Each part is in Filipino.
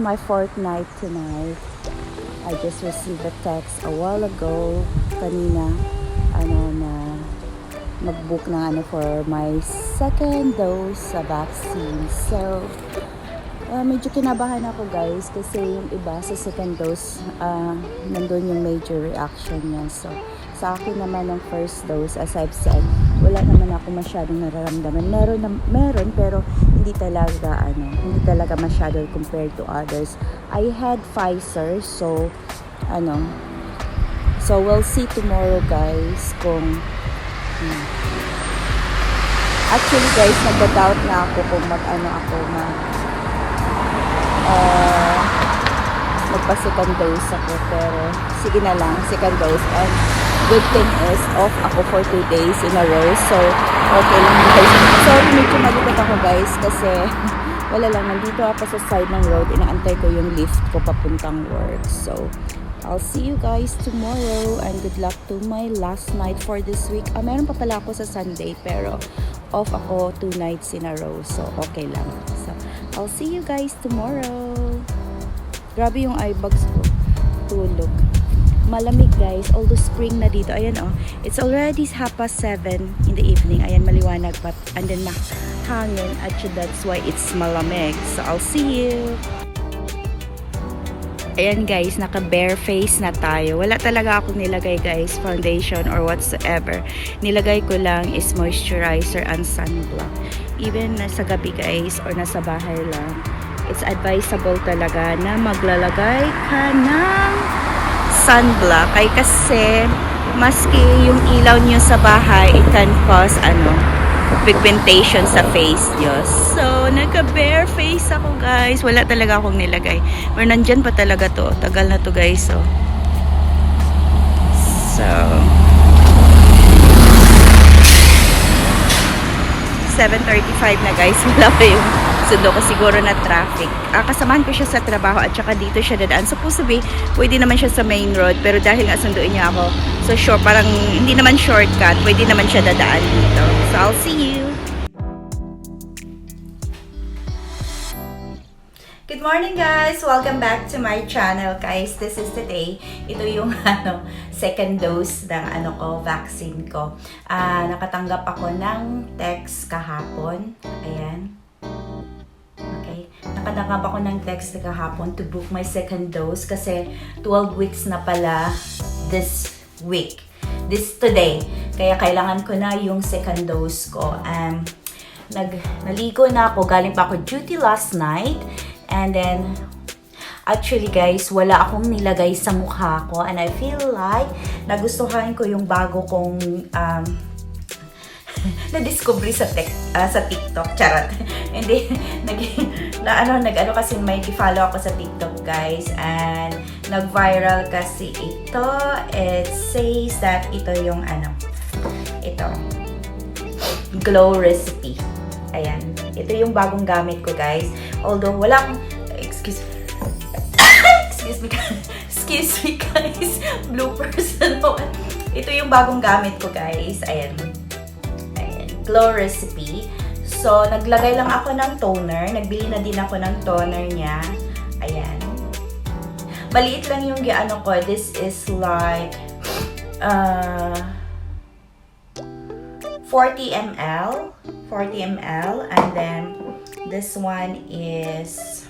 my fourth night tonight. I just received a text a while ago, kanina, na mag-book na for my second dose sa vaccine. So, medyo kinabahan ako guys kasi yung iba sa second dose, nandun yung major reaction niya. So, sa akin naman ng first dose, as I've said, wala naman ako masyadong nararamdaman. Meron pero hindi talaga masyado compared to others. I had Pfizer, so we'll see tomorrow guys kung actually guys, nagda-doubt na ako kung magpa-second dose ako, pero sige na lang, second dose. And good thing is, off ako for 2 days in a row, so okay lang guys. Sorry, medyo malipot ako guys, kasi wala lang, nandito ako sa side ng road, inaantay ko yung lift ko papuntang work. So, I'll see you guys tomorrow, and good luck to my last night for this week. Meron pa pala ako sa Sunday, pero off ako 2 nights in a row, so okay lang. So, I'll see you guys tomorrow. Grabe yung eye bags ko. Tulog. Malamig guys, although spring na dito. Ayan it's already 7:30 in the evening. Ayan, maliwanag pa. And then mahangin. Actually, that's why it's malamig. So, I'll see you. Ayan guys, naka bare face na tayo. Wala talaga akong nilagay guys, foundation or whatsoever. Nilagay ko lang is moisturizer and sunblock. Even nasa gabi guys, or nasa bahay lang, it's advisable talaga na maglalagay ka ng sunblock. Ay kasi, maski yung ilaw nyo sa bahay, it can cause pigmentation sa face nyo. So, naka-bare face ako guys. Wala talaga akong nilagay. Pero nandyan pa talaga to. Tagal na to guys. So, 7:35 na guys. Wala pa yung sundo ko siguro na traffic. Kasamahan ko siya sa trabaho at saka dito siya dadaan. Supposed to be, pwede naman siya sa main road. Pero dahil nga sunduin niya ako, so sure, parang hindi naman shortcut. Pwede naman siya dadaan dito. So, I'll see you. Good morning guys! Welcome back to my channel guys. This is today. Ito yung second dose ng vaccine ko. Nakatanggap ako ng text kahapon. Ayan. Okay. Nakatanggap ako ng text kahapon to book my second dose kasi 12 weeks na pala this week. Today. Kaya kailangan ko na yung second dose ko. Naligo na ako. Galing pa ako duty last night. And then, actually guys, wala akong nilagay sa mukha ko. And I feel like nagustuhan ko yung bago kong na-discovery sa TikTok. Charot. Hindi, nag-ano kasi may follow ako sa TikTok guys. And nag-viral kasi ito. It says that ito yung ito. Glow recipe. Ayan. Ito yung bagong gamit ko guys. Although wala akong excuse me guys. Bloopers. Ito yung bagong gamit ko guys. Ayan. Glow recipe. So naglagay lang ako ng toner. Nagbili na din ako ng toner niya. Ayan. Maliit lang yung ko. This is like 40 ml. And then this one is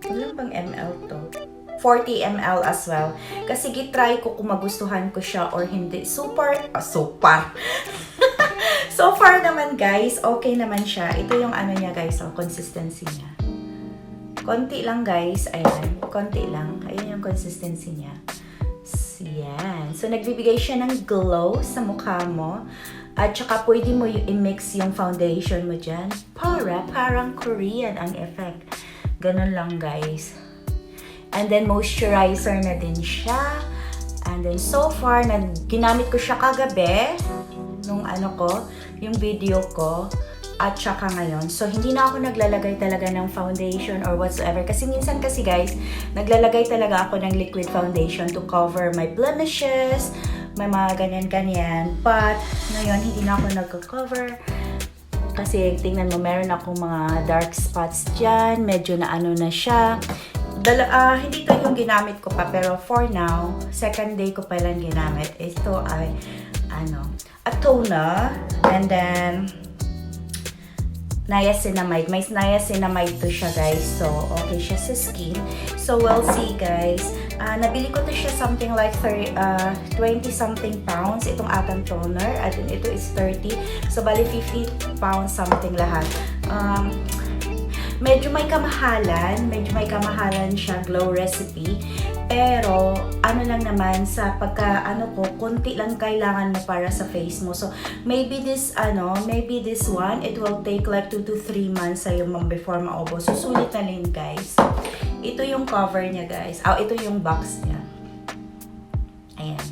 ilan bang ml to? 40 ml as well. Kasi gitry ko kung magustuhan ko siya or hindi. So far naman guys, okay naman siya. Ito yung niya guys, consistency niya. Konti lang guys. Ayan, konti lang. Ayan yung consistency niya. Yan. So, nagbibigay siya ng glow sa mukha mo. At saka, pwede mo i-mix yung foundation mo dyan. Parang Korean ang effect. Ganun lang, guys. And then, moisturizer na din siya. And then, so far, ginamit ko siya kagabi. Nung yung video ko. At saka ngayon. So, hindi na ako naglalagay talaga ng foundation or whatsoever. Kasi minsan kasi guys, naglalagay talaga ako ng liquid foundation to cover my blemishes, may mga ganyan-ganyan. But, ngayon, hindi na ako nagko-cover. Kasi tingnan mo, meron akong mga dark spots dyan. Medyo na ano na siya. Hindi to yung ginamit ko pa, pero for now, second day ko pa lang ginamit. Ito ay, a toner. And then, niacinamide. May niacinamide to siya, guys. So, okay siya sa skin. So, we'll see, guys. Nabili ko to siya something like 20-something pounds. Itong atang toner. At ito is 30. So, bali 50 pounds something lahat. Medyo may kamahalan. Siya. Glow recipe. Pero, ano lang naman, sa konti lang kailangan mo para sa face mo. So, maybe this one, it will take like 2 to 3 months sa'yo before maubos. So, sulit na rin, guys. Ito yung cover niya, guys. Ito yung box niya. Ayan.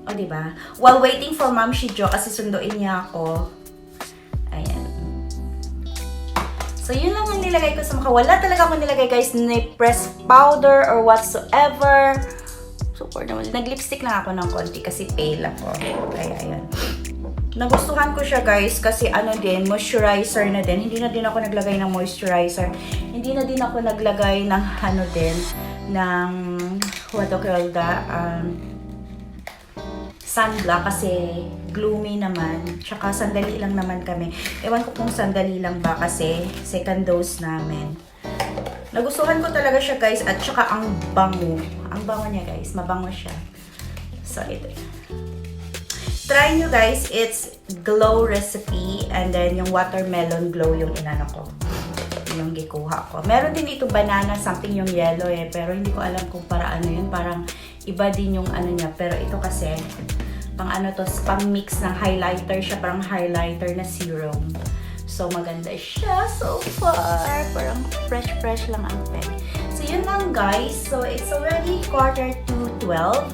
O, diba? While waiting for Ma'am Shijo, kasi sunduin niya ako. Ayan. So, yun lang ang nilagay ko sa mukha. Wala talaga akong nilagay, guys, na press powder or whatsoever. Super naman. Nag-lipstick lang ako ng konti kasi pale ako. Kaya, ayan. Nagustuhan ko siya, guys, kasi moisturizer na din. Hindi na din ako naglagay ng moisturizer. Hindi na din ako naglagay ng, what do you call that? Sunblock kasi gloomy naman. Tsaka sandali lang naman kami. Ewan ko kung sandali lang ba kasi second dose namin. Nagustuhan ko talaga siya, guys. At tsaka ang bango. Ang bango niya, guys. Mabango siya. So, ito. Try nyo, guys. It's glow recipe. And then, yung watermelon glow yung inano ko. Yung gikuha ko. Meron din dito banana, something yung yellow eh. Pero hindi ko alam kung para ano yun. Parang iba din yung ano niya. Pero ito kasi, pang mix ng highlighter siya. Parang highlighter na serum. So, maganda siya so far. Parang fresh lang ang pen. So, yun lang, guys. So, it's already 11:45.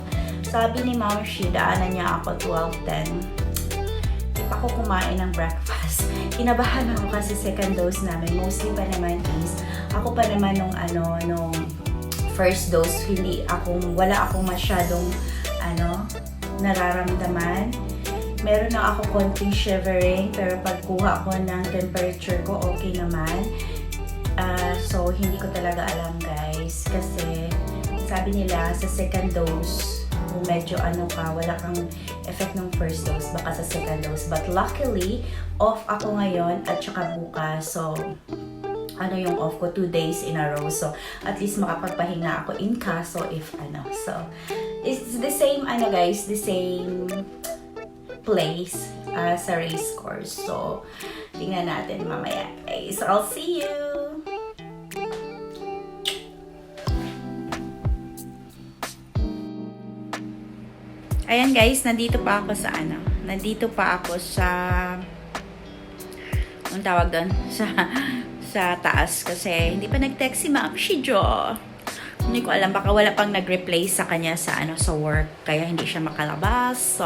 Sabi ni Mama Shi, daanan niya ako 12:10. Hindi pa ako kumain ng breakfast. Kinabahan ako kasi second dose namin. Mostly pa naman is, ako pa naman nung first dose, wala akong masyadong, nararamdaman. Meron na ako konting shivering, pero pagkuha ko ng temperature ko, okay naman. So, hindi ko talaga alam, guys. Kasi, sabi nila, sa second dose, kung medyo wala kang effect ng first dose, baka sa second dose. But luckily, off ako ngayon at saka bukas. So, yung off ko 2 days in a row. So, at least makapagpahinga ako in caso if So, it's the same, guys, the same place sa race course. So, tingnan natin mamaya, guys. So, I'll see you! Ayan, guys, nandito pa ako sa anong tawag doon? Sa taas kasi hindi pa nag-text si Ma'am Shijo. Hindi ko alam, baka wala pang nag-replace sa kanya sa work, kaya hindi siya makalabas. So,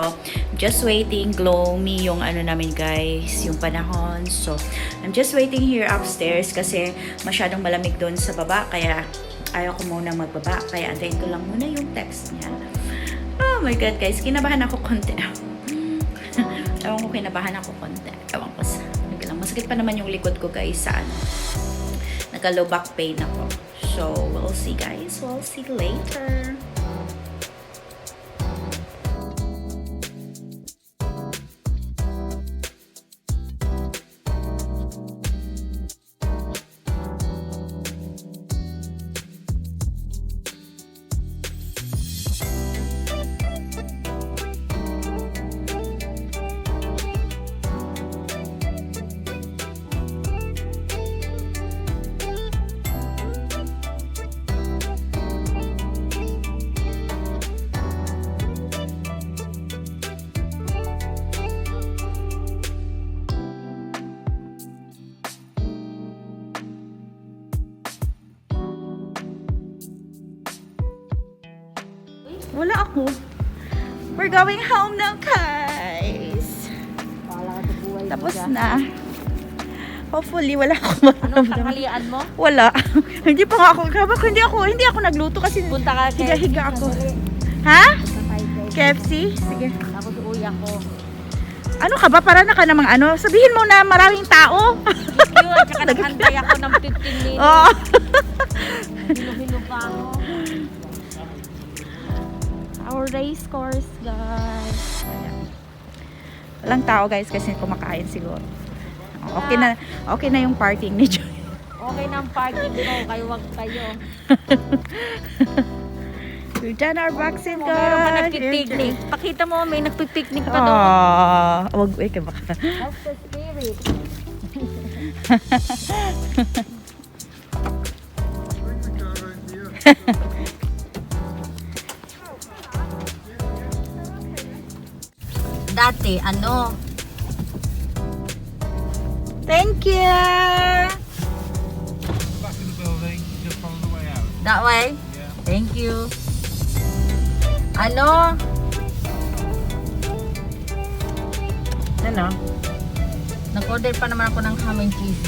just waiting. Gloomy yung namin, guys, yung panahon. So, I'm just waiting here upstairs kasi masyadong malamig doon sa baba, kaya ayaw ko muna magbaba, kaya antayin ko lang muna yung text niya. Oh my God, guys, kinabahan ako konti. Ewan ko, kinabahan ako konti. Ewan ko sa, masakit pa naman yung likod ko, guys, sa nagka-low back pain ako. So, we'll see, guys. We'll see later. Wala ako. We're going home now, guys. Tapos na. Hopefully, wala ako maramdaman. Anong tanghalian mo? Wala. Hindi pa nga ako. Hindi ako nagluto kasi Punta ka kay higa ako. Ha? KFC? Sige. Tapos uwi ako. Ano ka ba? Para na ka namang ano? Sabihin mo na maraming tao. Yun, tsaka naghantay ako ng 15 minutes. Oo. Hilo-hilo pa ako. Our race course, guys. Ayan. Walang tao, guys, kasi kumakain siguro. Okay na yung parking ni Joy. Okay na ang parking ko. Kayo wag kayo. We've done our vaccine, guys. Meron pa nagpipiknik. Pakita mo, may nagpipiknik pa doon. Wag, ka baka. That's the spirit. Dati, ano? Thank you. Back in the building, just follow the way out. That way? Yeah. Thank you. Ano? Ano? Nag-order pa naman ako ng ham and cheese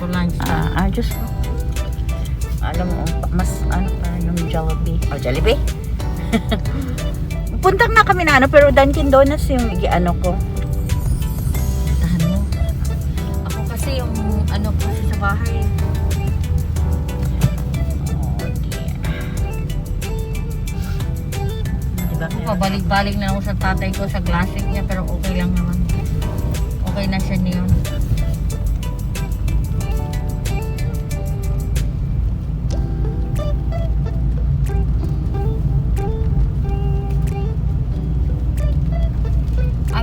for lunch. Just alam mo, mas ano pa yung Jollibee. Oh, Jollibee? Punta na kami na ano, pero Dunkin Donuts yung ano ko. Tahan mo. Ako kasi yung ano kasi sa bahay. Diba? Pabalik-balik na ako sa tatay ko sa classic niya pero okay lang naman. Okay na siya niyon.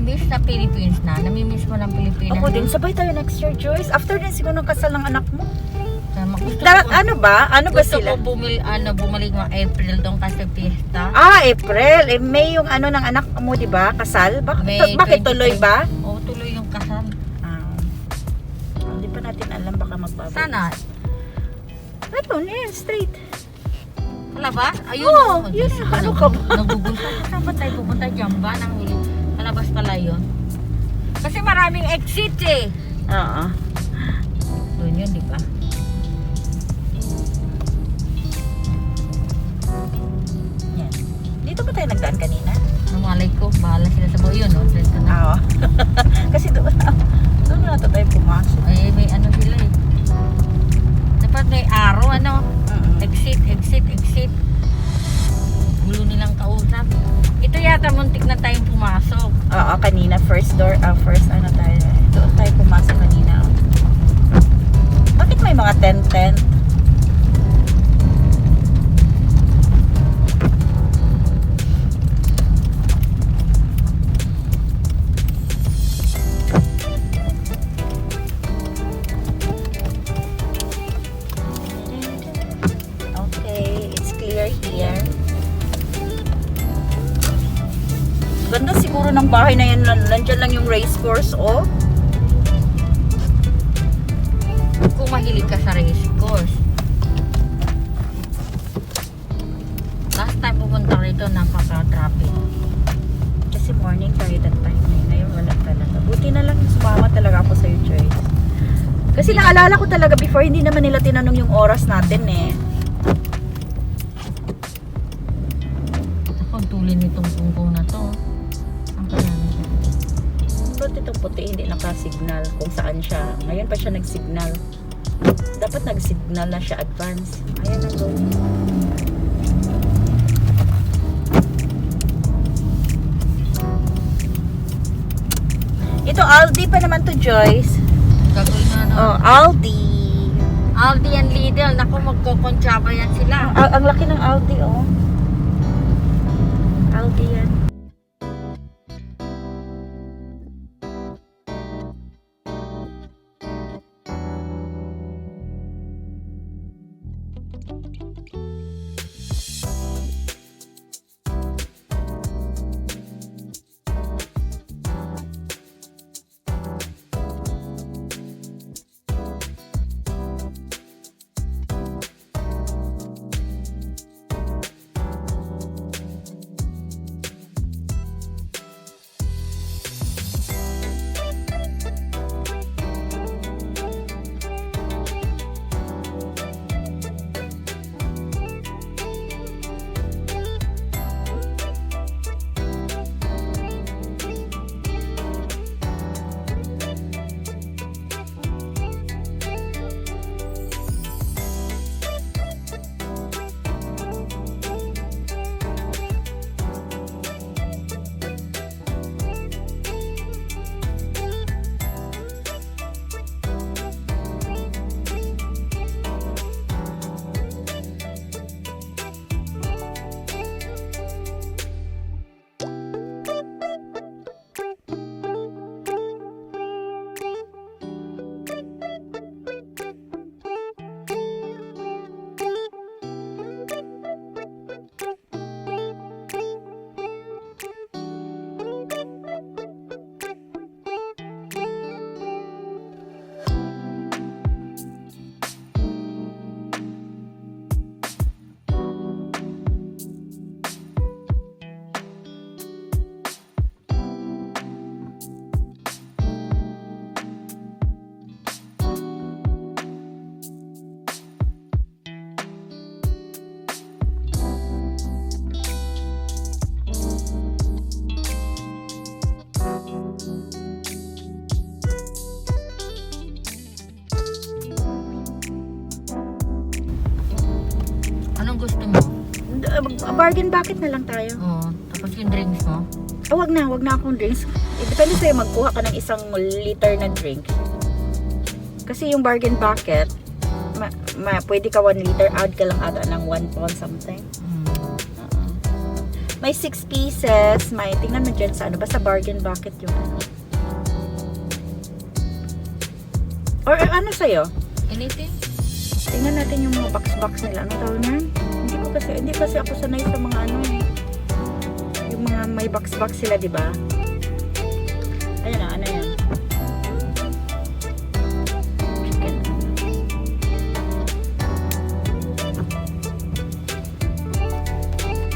Miss na Philippines na. Namimiss mo ng Pilipinas. Ako din, sabay tayo next year, Joyce. After din siguro ng kasal ng anak mo. Gusto Ano ba? Ano ba gusto sila? ko bumalik mga April doon kasi piyesta. April. May yung ano ng anak mo, di ba? Kasal? May Bakit 25. tuloy ba? Oo, tuloy yung kasal. Hindi pa natin alam, baka magbabago. Sana. Ito, straight. Palabas? Ayun. Oo, yun. Ano ka ba? Nagugusto. Saan ba tayo pupunta? Diyan ba? Nang huli. Palabas pala yun. Kasi maraming exit eh. Oo. Doon yun, di ba? Yan. Dito ba tayo nagdaan kanina? Namalay ko. Bahala sila sa buhay yun. No? Dito na. Oo. Kasi doon na tayo pumasok. Ay, may ano sila eh. Dapat may arrow, ano? Exit, exit, exit. Gulo nilang kausap. Ito yata muntik na tayong pumasok. Oo, kanina. First door. First ano tayo. Doon tayo pumasok kanina. Bakit may mga tent-tent? Okay, it's clear here. Ganda siguro ng bahay na yan. Nandiyan lang yung race course, oh. Kung mahilig ka sa race course. Last time pupunta rito, napaka-traffic. Kasi morning tayo that time. Ngayon wala talaga. Buti na lang sumama talaga ako sa'yo, Joyce. Kasi naalala ko talaga before, hindi naman nila tinanong yung oras natin eh. Ako, tulin nitong pungkong na to. Ang kaya nito. Ba't itong puti hindi naka-signal kung saan siya? Ngayon pa siya nag-signal. Dapat nag-signal na siya advance. Ayan na go. Ito Aldi pa naman to, Joyce. Gagawin na, no? Oh, Aldi. Aldi and Lidl. Naku, magkokontsaba yan sila. Ang laki ng Aldi, oh. Aldi yan. Anong gusto mo? Bargain bucket na lang tayo. Oo. Tapos yung drinks mo? Wag na akong drinks. Depende sa'yo, magkuha ka ng 1 liter na drink. Kasi yung bargain bucket, pwede ka 1 liter, add ka lang ata ng 1 pound something. May 6 pieces, tingnan mo dyan sa basta bargain bucket yung Or ano sa'yo? Anything? Tingnan natin yung mga box nila. Ano tawag na? Hindi kasi ako sanay sa mga yung mga may box sila, di ba? Ayan na, ano yan? Chicken.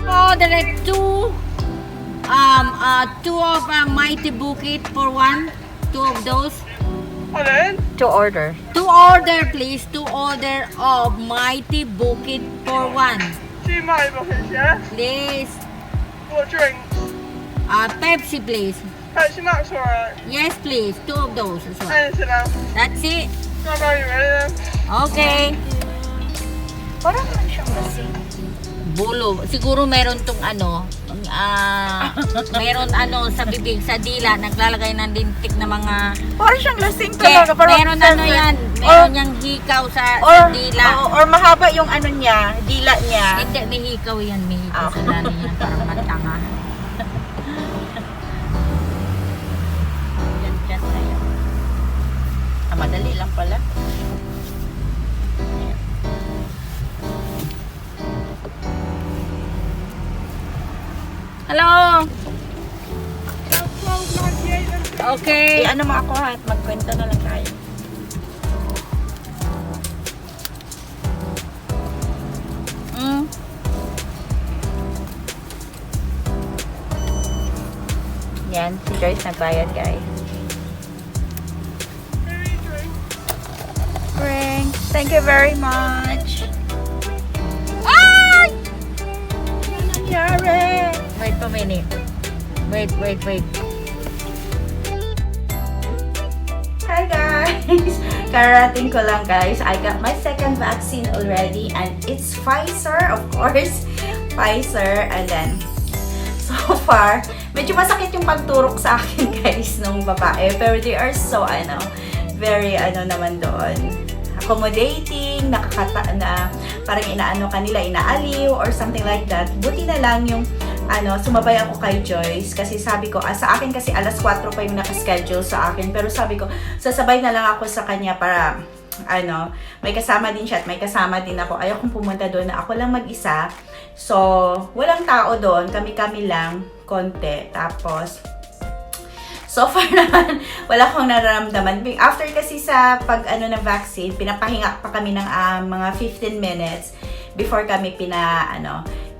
Oh, there are two of Mighty Bukit for one. 2 of those. Pardon? To order. To order, please. To order of Mighty Bukit for one. 2 Mighty Buckets, yeah? Please. What drinks? Pepsi, please. Pepsi Max, alright. Yes, please. 2 of those as well. Anything else? That's it. I'm ready then. Okay. Parang naman siyang lasing. Bulo. Siguro meron tong meron sa bibig, sa dila, naglalagay ng lintik na mga... Parang siyang lasing Yeah, talaga. Parang meron yan. Meron niyang hikaw sa dila. Or mahaba yung niya, dila niya. Hindi, may hikaw yan. May hikaw sa dala niya. Parang matanga. Yan tayo. Madali lang pala. Hello! Okay. Ano mo ako at magkwento na lang tayo. Yan, si Joyce nagbayad, guys. Drink. Thank you very much. Ay! Ano nangyari? Wait a minute. Wait. Hi guys! Karating ko lang guys. I got my second vaccine already and it's Pfizer, of course. Pfizer, and then so far, medyo masakit yung pagturok sa akin guys nung babae. Pero they are so very naman doon. Accommodating, parang inaano kanila, inaaliw or something like that. Buti na lang yung sumabay ako kay Joyce kasi sabi ko, sa akin kasi alas 4 pa yung nakaschedule sa akin, pero sabi ko, sasabay na lang ako sa kanya para, may kasama din siya at may kasama din ako. Ayaw kong pumunta doon na ako lang mag-isa. So, walang tao doon, kami-kami lang, konti. Tapos, so far naman, wala akong nararamdaman. After kasi sa ng vaccine, pinapahinga pa kami ng mga 15 minutes before kami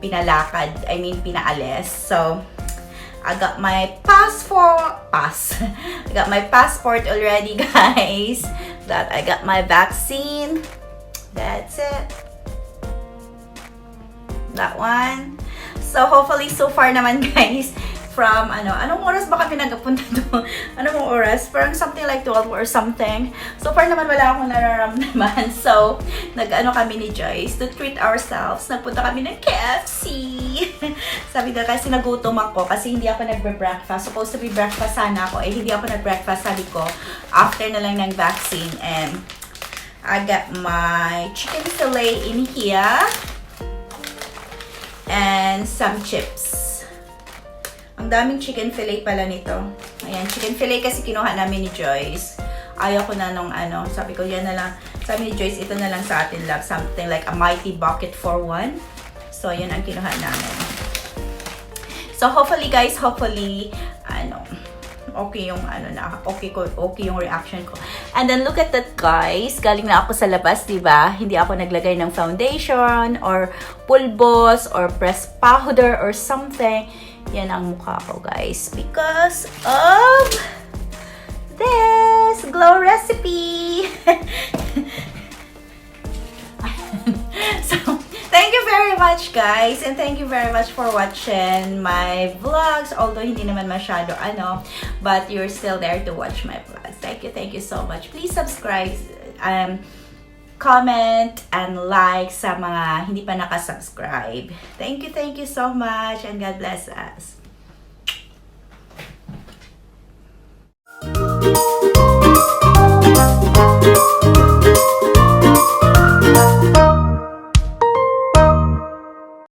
pinalakad, pinaalis. So, I got my I got my passport already, guys. That I got my vaccine. That's it. That one. So, hopefully, so far naman, guys, from, anong oras ba kami nagpunta doon? Anong oras? Parang something like 12 or something. So far naman wala akong nararamdaman. So, kami ni Joyce to treat ourselves. Nagpunta kami ng KFC. Sabi na kasi nagutom ako kasi hindi ako nagbe-breakfast. Supposed to be breakfast sana ako. Hindi ako nag-breakfast, sabi ko. After na lang ng vaccine. And I got my chicken fillet in here. And some chips. Ang daming chicken fillet pala nito. Ayan, chicken fillet kasi kinuha namin ni Joyce. Ayaw ko na nung sabi ko yan na lang. Sabi ni Joyce, ito na lang sa atin, love. Something like a mighty bucket for one. So, yan ang kinuha namin. So, hopefully guys, okay yung okay yung reaction ko. And then look at that guys, galing na ako sa labas, 'di ba? Hindi ako naglagay ng foundation or pulbos or pressed powder or something. Yan ang mukha ko guys because of this glow recipe. So, thank you very much guys and thank you very much for watching my vlogs, although hindi naman masyado but you're still there to watch my vlogs. Thank you so much. Please subscribe comment, and like sa mga hindi pa nakasubscribe. Thank you so much, and God bless us.